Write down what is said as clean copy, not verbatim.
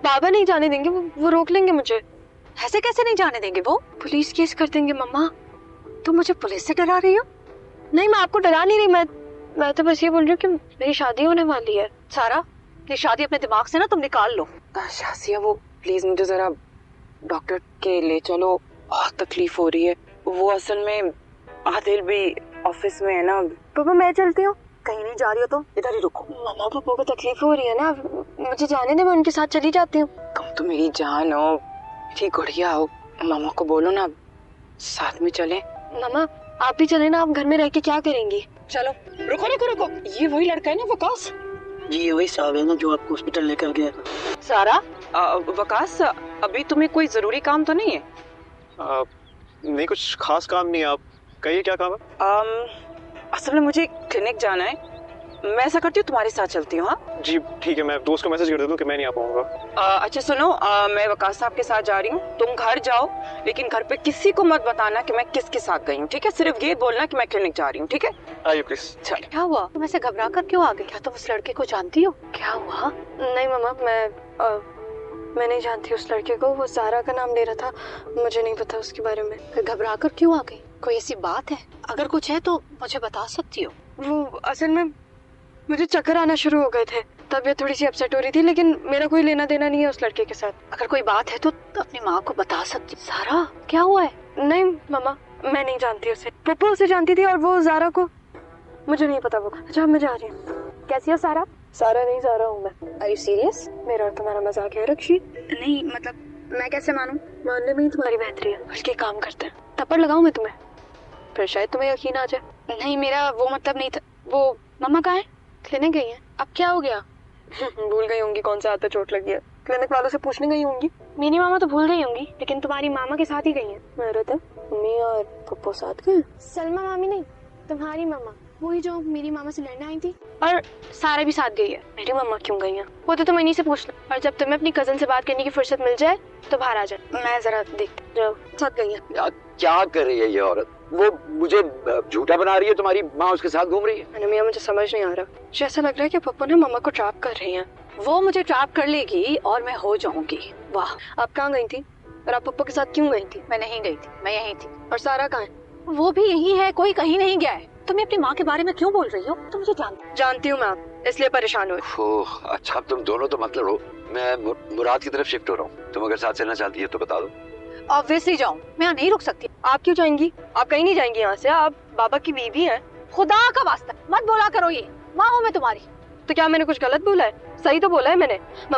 बाबा नहीं जाने देंगे, वो रोक लेंगे मुझे। ऐसे कैसे नहीं जाने देंगे? वो पुलिस केस कर देंगे मम्मा। तुम मुझे पुलिस से डरा रही हो? नहीं, मैं आपको डरा नहीं रही, मैं तो बस ये बोल रही हूँ कि मेरी शादी होने वाली है। सारा, ये शादी अपने दिमाग से ना तुम निकाल लो। शासिया, वो प्लीज मुझे जरा डॉक्टर के ले चलो, बहुत तकलीफ हो रही है। वो असल में आदिल भी ऑफिस में है ना। पापा मैं चलती हूँ। कहीं नहीं जा रही हो तुम, इधर ही रुको। मम्मा पापा को तकलीफ हो रही है ना, मुझे जाने दे, मैं उनके साथ चली जाती हूँ। तुम तो मेरी जान हो, मेरी गुड़िया हो, मामा को बोलो ना साथ में चले। मम्मा आप भी चले ना, आप घर में रह के क्या करेंगी? चलो। रुको रुको रुको, ये वही लड़का है ना वकास? जी ये वही साहब है ना जो आपको हॉस्पिटल लेकर गया था। सारा, वकास अभी तुम्हें कोई जरूरी काम तो नहीं है? नहीं, कुछ खास काम नहीं है। आप कहिए क्या काम है? असल में मुझे क्लिनिक जाना है, मैं ऐसा करती हूँ तुम्हारे साथ चलती हूँ। हाँ जी ठीक है, मैं दोस्त को मैसेज कर देता हूँ कि मैं नहीं आ पाऊंगा। अच्छा सुनो, मैं वकास साहब के साथ जा रही हूँ, तुम घर जाओ, लेकिन घर पे किसी को मत बताना कि मैं किसके साथ गई हूँ, ठीक है? सिर्फ ये बोलना कि मैं क्लिनिक जा रही हूँ, ठीक है? आइए प्लीज। चल। क्या हुआ? तुम ऐसे घबरा कर क्यों आ गई? क्या तुम उस लड़के को जानती हो? क्या हुआ? नहीं मम्मा, मैं नहीं जानती उस लड़के को, वो सारा का नाम ले रहा था, मुझे नहीं पता उसके बारे में। फिर घबरा कर क्यों आ गई? कोई ऐसी बात है? अगर कुछ है तो मुझे बता सकती हो। वो असल में मुझे चक्कर आना शुरू हो गए थे, तबीयत थोड़ी सी अपसेट हो रही थी, लेकिन मेरा कोई लेना देना नहीं है उस लड़के के साथ। अगर कोई बात है तो अपनी माँ को बता सकती। सारा क्या हुआ है? नहीं मम्मा, मैं नहीं जानती उसे, पप्पू उसे जानती थी और वो ज़ारा को, मुझे नहीं पता वो। अच्छा मैं जा रही हूँ। कैसी हो सारा? सारा नहीं, ज़ारा हूँ मैं। Are you serious? मेरा और तुम्हारा मजाक है रक्षी? नहीं मतलब मैं कैसे मानूं? मानने में ही तुम्हारी बेहतरी है, बल्कि काम करते हैं। थप्पड़ लगाऊं मैं तुम्हें, फिर शायद तुम्हें यकीन आ जाए। नहीं मेरा वो मतलब नहीं था। वो मम्मा कहाँ है? क्लिनिक गई है। अब क्या हो गया? भूल गई होंगी कौन सा हाथ पे चोट लगी है, क्लिनिक वालों से पूछने गई होंगी। मेरी मामा तो भूल गई होंगी, लेकिन तुम्हारी मामा के साथ ही गई है। मेरे तो मम्मी और पप्पू साथ गए। सलमा मामी नहीं, तुम्हारी मामा, वही जो मेरी मामा से लड़ने आई थी। और सारा भी साथ गई है। मेरी मम्मा क्यों गई है? वो तो तुम इन्हीं से पूछना, और जब तुम्हें अपनी कजन से बात करने की फुर्सत मिल जाए तो बाहर आ जाए। मैं जरा देखती जाओ। साथ गई है। क्या कर रही है ये औरत? वो मुझे झूठा बना रही है, तुम्हारी माँ उसके साथ घूम रही है। मियां मुझे समझ नहीं आ रहा, मुझे ऐसा लग रहा है कि पप्पू ने मम्मा को ट्रैप कर रही हैं। वो मुझे ट्रैप कर लेगी और मैं हो जाऊंगी। वाह। आप कहाँ गई थी और आप पप्पू के साथ क्यों गई थी? मैं नहीं गई थी, मैं यहीं थी। और सारा कहाँ है? वो भी यहीं है, कोई कहीं नहीं गया है। तुम अपनी माँ के बारे में क्यों बोल रही हो? तुम मुझे जानती हूँ मैं, आप इसलिए परेशान हो। अच्छा तुम दोनों तो मतलब हो। मैं मुराद की तरफ शिफ्ट हो रहा हूँ, तुम अगर साथ चलना चाहती है तो बता दो। ऑब्वियसली जाऊँ, मैं यहाँ नहीं रुक सकती। आप क्यों जाएंगी? आप कहीं नहीं जाएंगी यहाँ से, आप बाबा की बीवी हैं। खुदा का वास्ता मत बोला करो ये, माँ हूँ मैं तुम्हारी। तो क्या मैंने कुछ गलत बोला है? सही तो बोला है मैंने। मम्मा